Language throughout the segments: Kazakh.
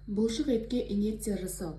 Бұлшық етке инъекция жасау.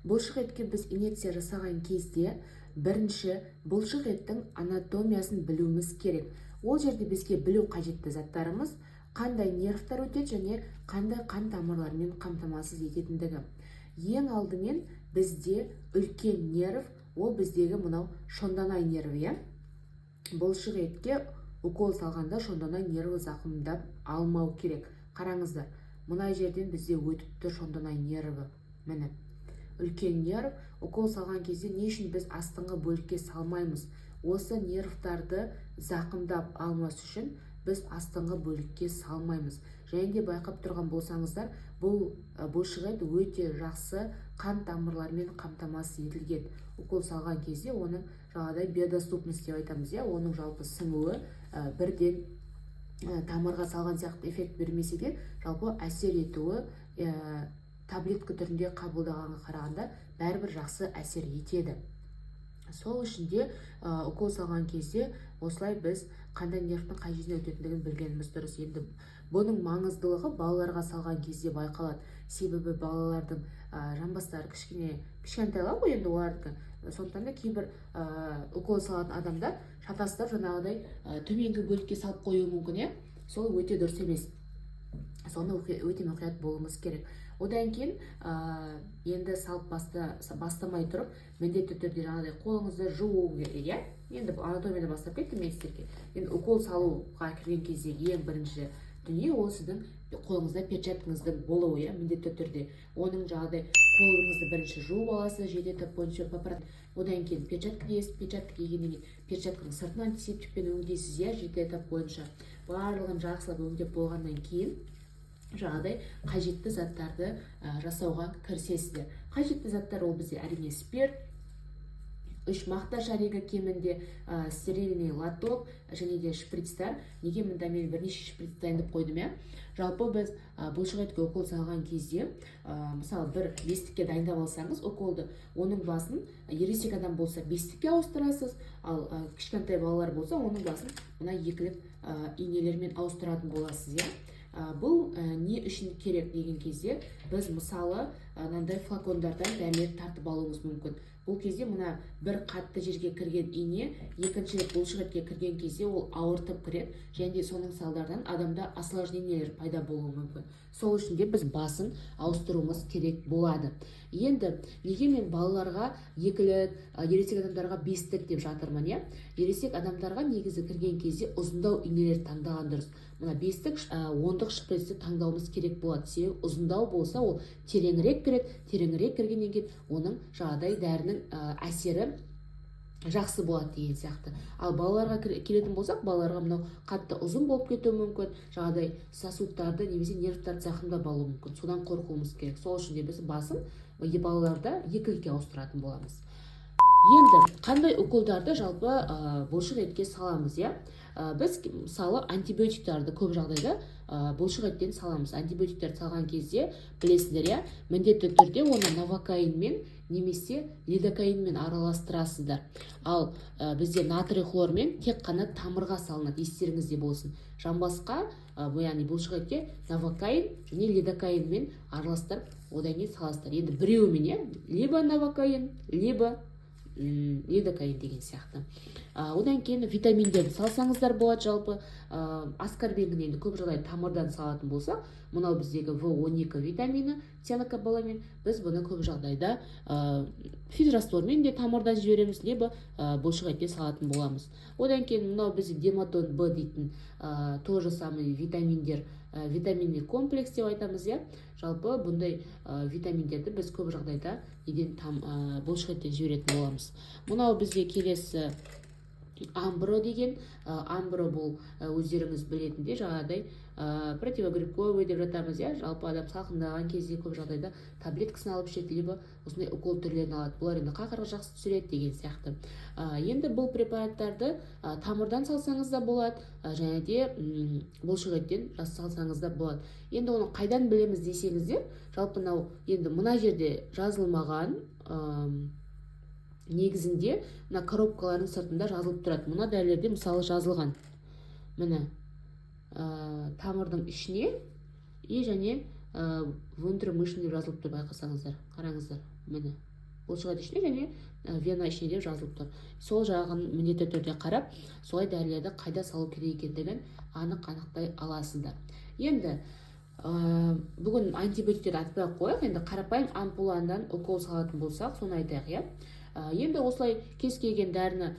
Бұлшық етке біз инъекция жасаған кезде бірінші бұлшық еттің анатомиясын білуіміз керек. Ол жерде бізге білу қажетті заттарымыз қандай нервтар өтеді және қандай қан тамырларымен қамтамасыз ететіндігі. Ең алдымен бізде үлкен нерв, ол біздегі мынау шонданай нерві. Бұлшық етке укол салғанда шонданай нерві зақымдап алмау керек. Қараңыздар, мына жерден бізде өтіп тұр шонданай нерві. Міне, үлкен нерв. Укол салған кезде не үшін біз астыңғы бөлікке салмаймыз? Осы нервтарды зақымдап алмас үшін біз астыңғы бөлікке салмаймыз. Және де байқап тұрған болсаңыздар, бұл бұлшық ет өте жақсы қан тамырлармен қамтамасыз етілген. Укол салған кезде оның жаңағыдай биодоступность деп айтамыз, оның жалпы сіңуі бірден тамырға салған сияқты эффект бермесе де, жалпы әсер етуі таблетка түрінде қабылдағанға қарағанда бәрібір жақсы әсер етеді. Сол үшін де укол салған кезде осылай біз қандай нервтің қай жеріне өтетіндігін білгеніміз дұрыс. Енді бұның маңыздылығы балаларға салған кезде байқалады. Себебі балалардың жамбастары кішкентайлау ғой, енді олардікі. Сондықтан да кейбір укол салатын адамдар шатастырып жаңағыдай төменгі бөлікке салып қоюы мүмкін, сол өте дұрыс емес. Соны өте мұқият болуымыз керек. Одан кейін енді салып бастамай тұрып, міндетті түрде жаңағыдай қолыңызды жуу керек. Енді анатомиядан бастап кеттім мен сіздерге. Енді укол салуға кірген кезде ең бірінші дүние ол сіздің қолыңызда перчаткаңыздың болуы, міндетті түрде. Оның жаңағыдай қолыңызды бірінші жуып аласыз, жеде тап бойынша папарат. Одан кейін перчатка киесіз, перчатка кигеннен кейін перчатканың сыртын антисептикпен өңдейсіз, жеде тап бойынша. Барлығын жақсылап өңдеп болғаннан кейін жаңағыдай қажетті заттарды жасауға кірісесіздер. Қажетті заттар ол бізде әрине спирт, 3 мақта шарегі кемінде, стерильный лоток және де шприцтар. Неге мында мен бірнеше шприц дайындап қойдым, жалпы біз бұлшық етке укол салған кезде, мысалы бір бестікке дайындап алсаңыз уколды, оның басын ересек адам болса бестікке ауыстырасыз, ал кішкентай балалар болса оның басын мына екілік инелермен ауыстыратын боласыз. Бұл не үшін керек деген кезде біз мысалы мынандай флакондардан дәрілер тартып алуымыз мүмкін. Бұл кезде мына бір қатты жерге кірген ине екінші рет бұлшық етке кірген кезде ол ауыртып кіреді, және соның салдарынан адамда осложнениелер пайда болуы мүмкін. Сол үшін де біз басын ауыстыруымыз керек болады. Енді неге мен балаларға екілік, ересек адамдарға бестік деп жатырмын? Ересек адамдарға негізі кірген кезде ұзындау инелер таңдаған дұрыс. Мына бестік, ондық шприцті таңдауымыз керек болады. Себебі ұзындау болса ол тереңірек кіреді, тереңірек кіргеннен кейін оның жаңағыдай дәрінің әсері жақсы болады деген сияқты. Ал балаларға келетін болсақ, балаларға мынау қатты ұзын болып кетуі мүмкін, жаңағыдай сосудтарды немесе нервтарды зақымдап алуы мүмкін. Содан қорқуымыз керек. Сол үшін де біз басын балаларда екілікке ауыстыратын боламыз. Енді қандай уколдарды жалпы бұлшық етке саламыз? Біз мысалы антибиотиктерді көп жағдайда бұлшық еттен саламыз. Антибиотиктерді салған кезде білесіздер, міндетті түрде оны новокаинмен немесе лидокаинмен араластырасыздар. Ал бізде натрий хлормен тек қана тамырға салынады, естеріңізде болсын. Жамбасқа, яғни бұлшық етке новокаин және лидокаинмен араластырып, одан кейін саласыздар. Енді біреуімен, либо новокаин, либо лидокаин деген сияқты. Одан кейін витаминдерді салсаңыздар болады. Жалпы аскорбингін енді көп жағдай тамырдан салатын болса, мынау біздегі В12 витамині, цианокобаламин, біз бұны көп жағдайда физраствормен де тамырдан жібереміз, либо бұлшық етке салатын боламыз. Одан кейін мынау бізде дематон Б дейтін тоже самый витаминдер, витаминный комплекс деп айтамыз. Жалпы бұндай витаминдерді біз көп жағдайда бұлшық еттен жіберетін боламыз. Мынау бізде келесі амбро деген, амбро бұл өздеріңіз білетіндей жаңағыдай противогрибковый деп жатамыз. Жалпы адам салқындаған кезде көп жағдайда таблеткасын алып ішеді, либо осындай укол түрлерін алады. Бұлар енді қақырға жақсы түсіреді деген сияқты. Енді бұл препараттарды тамырдан салсаңыз да болады, және де бұлшық еттен салсаңыз да болады. Енді оны қайдан білеміз десеңіздер, жалпы енді мына жерде жазылмаған негізінде мына коробкалардың сыртында жазылып тұрады. Мына дәрілерде мысалы жазылған. Міне тамырдың ішіне және вунтер деп жазылып тұр, байқасаңыздар, қараңыздар, міне бұлшықет ішінде және вена ішінде деп жазылып тұр. Сол жағын міндетті түрде қарап, солай дәрілерді қайда салу керек екендігін анықтай аласыздар. Енді бүгін антибиотиктерді атпай қояйық, енді қарапайым ампуладан укол салатын болсақ, соны айтайық. Енді осылай кез келген дәріні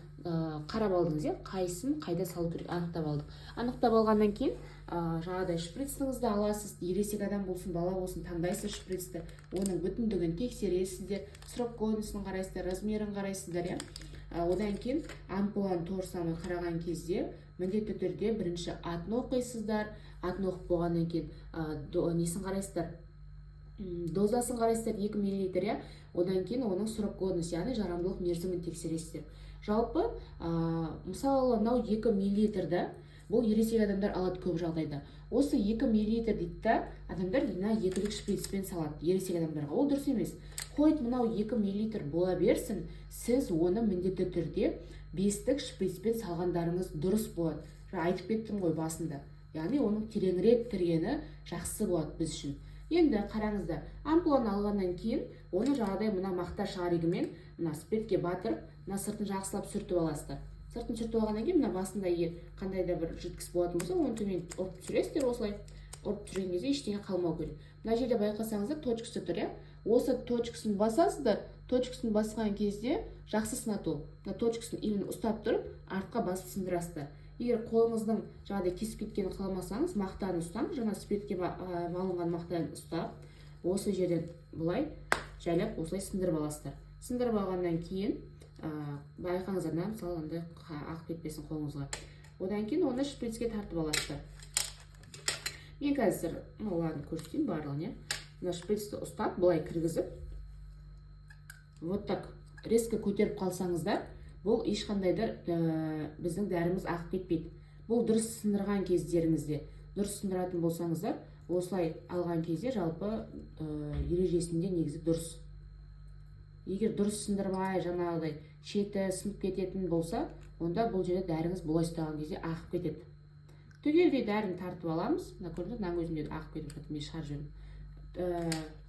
қарап алдыңыз, қайсын қайда салу керек анықтап алдық. Анықтап алғаннан кейін жаңағыдай шприціңізді аласыз, ересек адам болсын, бала болсын, таңдайсыз шприцті, оның бүтіндігін тексересіздер, срок годностьін қарайсыздар, размерін қарайсыздар. Одан кейін ампуланың торсамын қараған кезде міндетті түрде бірінші атын оқисыздар. Атын оқып болғаннан кейін несін қарайсыздар, дозасын қарайсыздар, 2 мл. Одан кейін оның срок годность, яғни жарамдылық мерзімін тексересіздер. Жалпы мысалы мынау 2 мл-ді бұл ересек адамдар алады көп жағдайда. Осы 2 мл дейді да, адамдар мына 2-лік шприцпен салады ересек адамдарға. Ол дұрыс емес. Қойып мынау 2 мл бола берсін, сіз оны міндетті түрде 5-лік шприцпен салғандарыңыз дұрыс болады. Айтып кеттім ғой басында. Яғни оның тереңірек кіргені жақсы болады біз үшін. Енді қараңыздар, ампуланы алғаннан кейін оны жағдай мына мақта шаригімен мына спиртке батырып, мына сыртын жақсылап сүртіп аласыздар. Сыртын сүртіп алғаннан кейін мына басында егер қандай да бір жыртқыш болатын болса, оны төмен ұрып түсіресіздер. Осылай ұрып түсірген кезде ештеңе қалмау керек. Мына жерде байқасаңыздар, точкасы тұр. Осы точкасын басасыздар. Точкасын басқан кезде жақсы сынату. Мына точкасын именно ұстап тұрып, артқа басып сындырасыздар. Егер қолыңыздың жағдай кесіп кеткенін қаламасаңыз, мақтаны ұстаңыз, жаңа спиртке малынған мақтаны ұстап, осы жерден бұлай жайлап осылай сындырып аласыздар. Сындырып алғаннан кейін байқаңыздар, мысалы ақ кетпесін қолыңызға. Одан кейін оны шприцке тартып аласыздар. Мен қазір оларын көрсетейін барлығын. Мына шприцті ұстап, бұлай кіргізіп, вот так резко көтеріп қалсаңыздар, бұл ешқандайдар біздің дәріміз ағып кетпейді. Бұл дұрыс сындырған кездеріңізде, дұрыс сындыратын болсаңыздар, осылай алған кезде жалпы ережесінде негізі дұрыс. Егер дұрыс сындырмай, жаңағыдай шеті сынып кететін болса, онда бұл жерде дәріңіз бұлай ұстаған кезде ағып кетеді. Түгелдей дәрін тартып аламыз. Мына көрдіңіз, мына өзімде ағып кетіп жатыр, мен шығарып жүрмін.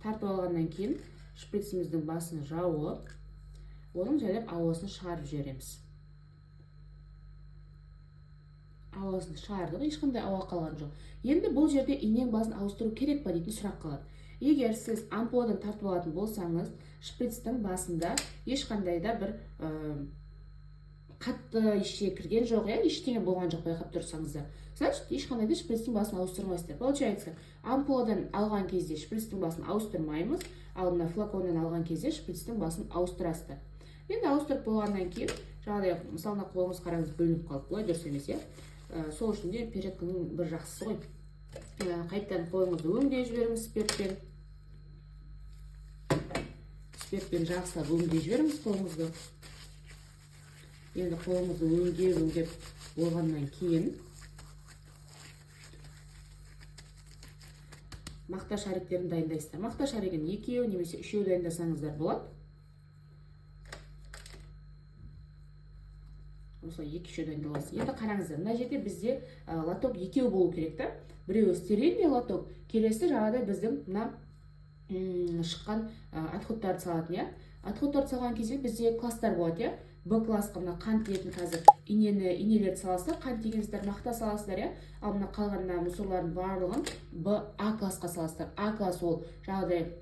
Тартып алғаннан кейін шприціміздің басын жауып, оның жайлап ауасын шығарып жібереміз. Ауасын шығардық, ешқандай ауа қалған жоқ. Енді бұл жерде иненің басын ауыстыру керек па дейтін сұрақ қалады. Егер сіз ампуладан тартып алатын болсаңыз, шприцтің басында ешқандай да бір қатты ішке кірген жоқ, ештеңе болған жоқ, байқап тұрсаңыздар. Значит, ешқандай да шприцтің басын ауыстырмайсыздар. Получается, ампуладан алған кезде шприцтің басын ауыстырмаймыз, ал мына флаконнан алған кезде шприцтің басын ауыстырасыздар. Енді ауыстырып болғаннан кейін, жаңағыдай, мысалына қолыңыз қараңыз бөлініп қалып, бұлай дұрыс емес, сол үшін де перчатканың бір жақсысы ғой. Қайттан қолыңызды өңдей жіберіңіз спиртпен. Спиртпен жақсылап өңдей жіберіңіз қолыңызды. Енді қолыңызды өңдеп болғаннан кейін мақта шариктерін дайындайсыздар. Мақта шаригін 2 немесе 3 дайындасаңыздар болады. Осылай 2-3 дайындаласыз. Енді қараңыздар, мына жерде бізде лоток 2 болу керек та. Біреуі стерильный лоток, келесі жағада біздің мына шыққан отходтарды салатын. Отходтарды салған кезде бізде класстар болады. Б классқа мына қант тиетін қазір инелерді саласыздар, қант тигенсіздер, мақта саласыздар. Ал мына қалған мұсырлардың барлығын А классқа саласыздар. А класс ол жағдай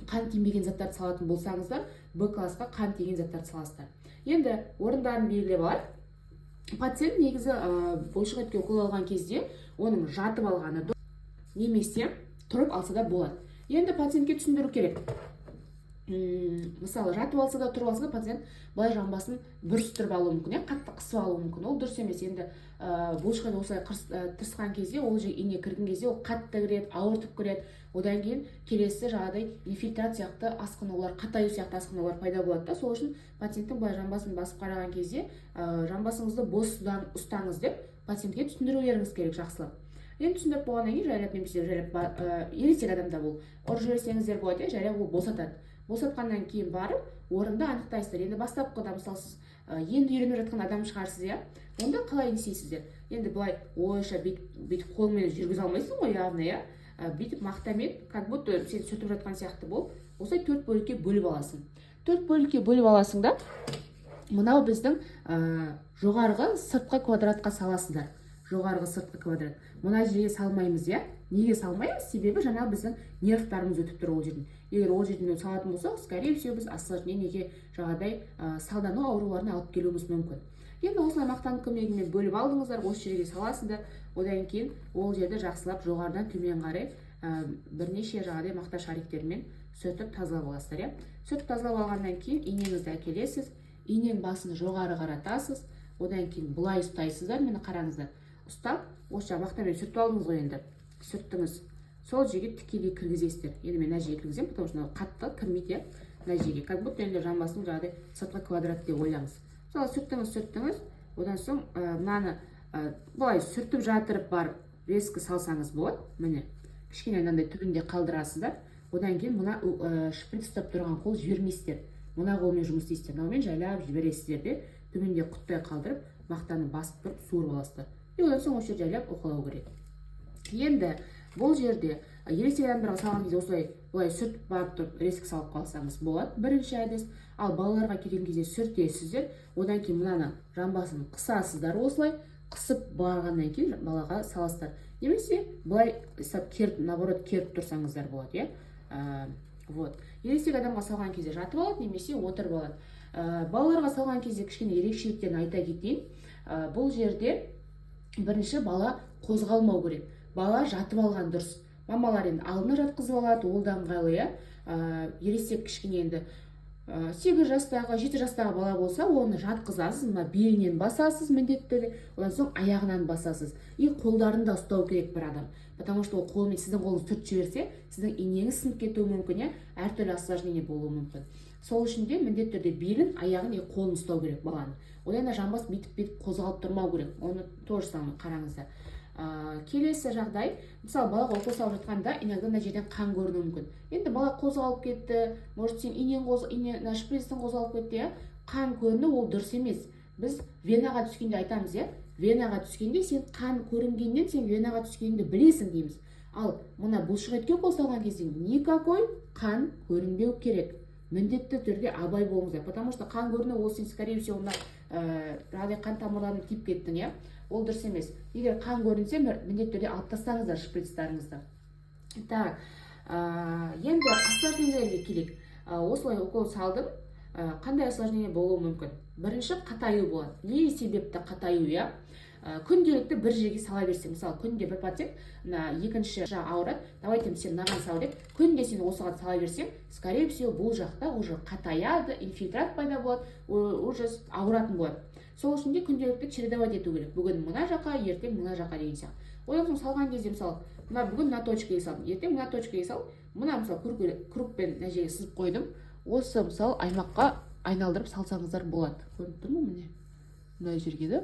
қант тимеген заттарды салатын болсаңыздар, Б классқа қант тиген заттарды саласыздар. Енді орындарын белгілеп алайық. Пациент негізі бұлшықетке укол алған кезде оның жатып алғаны немесе тұрып алса да болады. Енді пациентке түсіндіру керек. Мысалы, жатып алса да тұрып алса да пациент былай жамбасын бүрістіріп алуы мүмкін, қатты қысып алуы мүмкін. Ол дұрыс емес. Енді бұлшықет осылай тырысқан кезде, ол же ине кірген кезде ол қатты кіреді, ауыртып кіреді. Одан кейін келесі жағдай инфильтрат сияқты асқынулар, қатаю сияқты асқынулар пайда болады да. Сол үшін пациенттің былай жамбасын басып қараған кезде жамбасыңызды бос ұстаңыз деп пациентке түсіндірулеріңіз керек жақсылап. Енді түсіндіріп болғаннан кейін жайлап немесе жайлап ересек адамда бұл ұрып жіберсеңіздер болады, жайлап ол босатады. Босатқаннан кейін барып, орында анықтайсыздар. Енді бастапқыда мысалы сіз енді үйреніп жатқан адам шығарсыз, онда қалай істейсіздер? Енді былай ойша бүйтіп қолмен жүргізе алмайсың ғой, явно, бүйтіп мақтамен как будто сен сүртіп жатқан сияқты болып осылай 4 бөлікке бөліп аласың. 4 бөлікке бөліп аласың да мынау біздің жоғарғы сыртқы квадратқа саласыздар. Жоғарғы сыртқы квадрат. Мына жерге салмаймыз, иә? Неге салмаймыз? Себебі жаңа біздің нервтарымыз өтіп тұр ол жерден. Егер ол жерден салатын болсақ, скорее всего біз осложнениеге жаңағыдай салдану ауруларына алып келуіміз мүмкін. Енді осылай мақтаның көмегімен бөліп алдыңыздар, осы жерге саласыздар. Одан кейін ол жерді жақсылап жоғарыдан төмен қарай бірнеше жаңағыдай мақта шариктермен сүртіп тазалап аласыздар, иә? Сүртіп тазалап алғаннан кейін инеңізді әкелесіз, инең басын жоғары қаратасыз, одан кейін бұлай ұстайсыздар, мені қараңыздар. Ұстап, осы мақтамен сүртіп алдыңыз ғой енді. Сүрттіңіз. Сол жерге тікелей кіргізесіздер. Енді мен мына жерге кіргіземін, потому что қатты кірмейді, мына жерге. Как будто енді жамбасының жаңағыдай сыртқы квадрат деп ойлаңыз. Мысалы сүрттіңіз, одан соң мынаны былай сүртіп жатырып барып резко салсаңыз болады. Міне, кішкене мынандай түбінде қалдырасыздар. Одан кейін мына шприц ұстап тұрған қол жібермейсіздер. Мына қолмен жұмыс істейсіздер. Мынамен жайлап жібересіздер де төменде құттай қалдырып, мақтаны басып тұрып суырып аласыздар. И одан соң осы жерде жайлап уқалау керек. Енді бұл жерде ересек адамдарға салған кезде осылай былай сүртіп барып тұрып резко салып қалсаңыз болады. Бірінші әдіс. Ал балаларға келген кезде сүртесіздер, одан кейін мынаны жамбасын қысасыздар, осылай қысып барғаннан кейін балаға саласыздар. Немесе былай наоборот керіп тұрсаңыздар болады, иә? Вот. Ересек адамға салған кезде жатып алады, немесе отырып алады. Балаларға салған кезде кішкене ерекшеліктерін айта кетейін. Бұл жерде бірінші бала қозғалмау керек. Бала жатып алған дұрыс. Мамалар енді алдына жатқызып алады, ол да ыңғайлы, иә? Ересек кішкене енді 8 жастағы, 7 жастағы бала болса, оны жатқызасыз, мына белінен басасыз міндетті, одан соң аяғынан басасыз. И қолдарын да ұстау керек бір адам. Потому что ол қолмен сіздің қолыңыз түртіп жіберсе, сіздің инеңіз сынып кетуі мүмкін, иә? Әртүрлі осложнение болуы мүмкін. Сол үшін де міндетті түрде белін, аяғын, қолын ұстау керек баланы. Одан да жамбас битіп қозғалып тұрмау керек. Оны тоже самое қараңыздар. Келесі жағдай, мысалы балаға укол салып жатқанда иногда мына жерден қан көрінуі мүмкін. Енді бала қозғалып кетті, может сен шприцтен қозғалып кетті, иә? Қан көріну ол дұрыс емес. Біз венаға түскенде айтамыз, иә? Венаға түскенде сен қан көрінгеннен сен венаға түскенді білесің дейміз. Ал мына бұлшық етке укол салған кезде никакой қан көрінбеу керек. Міндетті түрде абай болыңыздар, потому что қан көріну ол сен скорее всего мына қан тамырларын тиіп кеттің, иә? Ол дұрыс емес. Егер қан көрінсе, міндетті түрде алып тастаңыздар шприцтарыңызды. Так, енді осложнениелерге келейік. Осылай укол салдым, қандай осложнение болуы мүмкін? Бірінші қатаю болады. Не себепті қатаю, иә? Күнделікті бір жерге сала берсең, мысалы күнде бір пациент екінші жағы ауырады, давайте сен мынаған сал деп, күнде сен осыған сала берсең, скорее всего бұл жақта уже қатаяды, инфильтрат пайда болады, уже ауыратын болады. Сол үшін де күнделікті чередовать ету керек. Бүгін мына жаққа, ертең мына жаққа деген сияқты. Одан соң салған кезде мысалы, бүгін мына точкаға салдым, ертең мына точкаға сал, мына мысалы кругпен мына жерге сызып қойдым. Осы мысалы аймаққа айналдырып салсаңыздар болады. Көрініп тұр ма міне? Мына жерге де,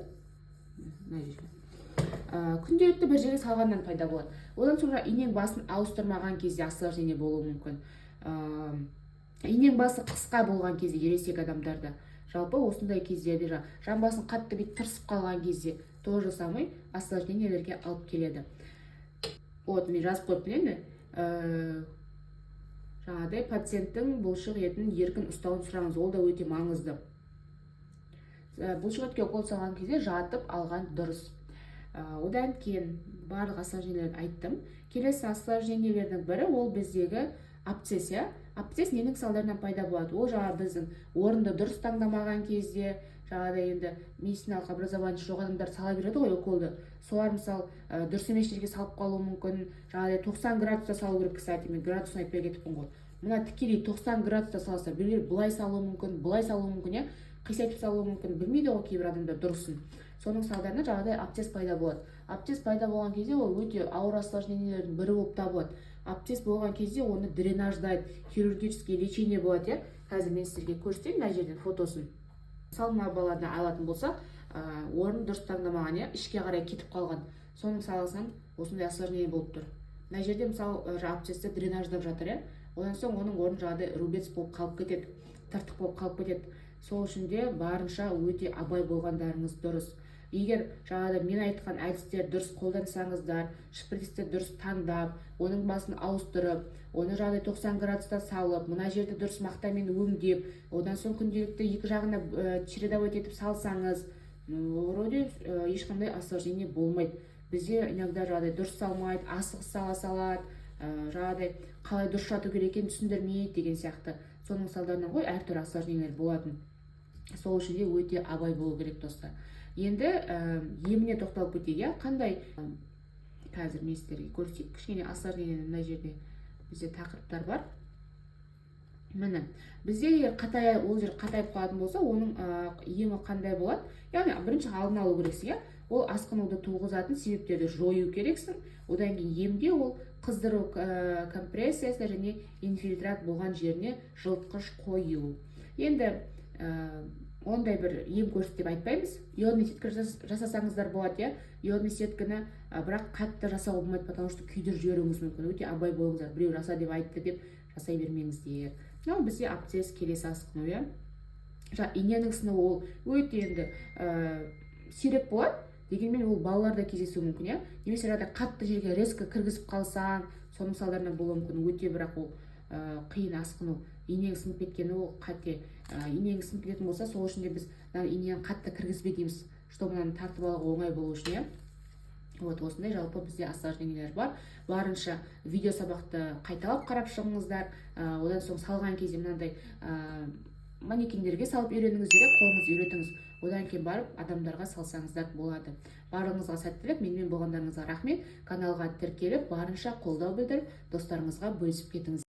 мына жерге. Күнделікті бір жерге салғаннан пайда болады. Одан sonra инең басын ауыстырмаған кезде осложнение болуы мүмкін. Инең басы қысқа болған кезде ересек адамдарда, жалпы осындай кездерде жамбасын қатты бет тырысып қалған кезде то же самый осложнениелерге алып келеді. Вот, мен жазып қойыппын енді. Жаңағыдай пациенттің бұлшық етін еркін ұстауын сұраңыз, ол да өте маңызды. Бұлшық етке укол салған кезде жатып алған дұрыс. Одан кейін барлық осложнениелерді айттым. Келесі осложнениелердің бірі ол біздегі абсцесс. Абсцесс ненің салдарынан пайда болады? Ол жаңа біздің орынды дұрыс таңдамаған кезде, жаңағыдай енді медициналық образование жоқ адамдар сала береді ғой уколды. Солар мысалы дұрыс емес жерге салып қалуы мүмкін. Жаңағыдай 90 градуста салу керек, кстати, мен градусын айтпай кетіппін ғой. Мына тікелей 90 градуста салса, былай салуы мүмкін, былай салуы мүмкін, қисайтып салуы мүмкін, білмейді ғой кейбір адамдар дұрысын. Соның салдарынан жаңағыдай абсцесс пайда болады. Абсцесс пайда болған кезде ол өте ауыр осложнениелердің бірі болып табылады. Абсцесс болған кезде оны дренаждайды, хирургический лечение болады, Қазір мен сіздерге көрсетейін мына жерден фотосын. Мысалы мына баланы алатын болсақ, орын дұрыс таңдамаған, ішке қарай кетіп қалған. Соның саласынан осындай осложнение болып тұр. Мына жерде мысалы абсцессті дренаждап жатыр, одан соң оның орны жаңағыдай рубец болып қалып кетеді, тыртық болып қалып кетеді. Сол үшін де барынша өте абай болғандарыңыз дұрыс. егер жаңағыдай мен айтқан әдістер дұрыс қолдансаңыздар, шприцті дұрыс таңдап, оның басын ауыстырып, оны жаңағыдай 90 градуста салып, мына жерді дұрыс мақтамен өңдеп, одан соң күнделікті екі жағына чередовать етіп салсаңыз, вроде ешқандай осложнение болмайды. Бізде иногда жаңағыдай дұрыс салмайды, асығыс сала салады, жаңағыдай қалай дұрыс жату керек екенін түсіндірмейді деген сияқты. Соның салдарынан ғой әртүрлі осложнениелер болатын. Сол үшін де өте абай болу керек, достар. Енді еміне тоқталып кетейік, қандай қазір мен сіздерге көрсетейік. Кішкене осложнение мына жерде бізде тақырыптар бар. Міне, бізде егер ол жер қатайып қалатын болса, оның емі қандай болады? Яғни бірінші алдын алу керексің, ол асқынуды туғызатын себептерді жою керексің. Одан кейін емде ол қыздыру компрессиясы және инфильтрат болған жеріне жылытқыш қою. Енді ондай бір ем көрсет деп айтпаймыз. Йодный сетка жасасаңыздар болады, йодный сетканы, бірақ қатты жасауға болмайды, потому что күйдіріп жіберуіңіз мүмкін. Өте абай болыңыздар. Біреу жаса деп айтты деп жасай бермеңіздер. Мынау бізде абсцесс, келесі асқыну, иненің сынуы ол өте енді сирек болады, дегенмен ол балаларда кездесуі мүмкін, немесе жаңағыдай қатты жерге резко кіргізіп қалсаң, соның салдарынан болуы мүмкін. Өте бірақ ол қиын асқыну. Инең сынып кеткені ол қате. Инең сынып кететін болса, сол үшін де біз инені қатты кіргізбе дейміз, чтобы мынаны тартып алуға оңай болу үшін. Вот осындай жалпы бізде осложнениелер бар. Барынша видео сабақты қайталап қарап шығыңыздар. Одан соң салған кезде мынандай манекендерге салып үйреніңіздер, қолыңызды үйретіңіз. Одан кейін барып адамдарға салсаңыздар болады. Барлығыңызға сәттілік, менімен болғандарыңызға рахмет. Каналға тіркеліп, барынша қолдау білдіріп, достарыңызға бөлісіп кетіңіз.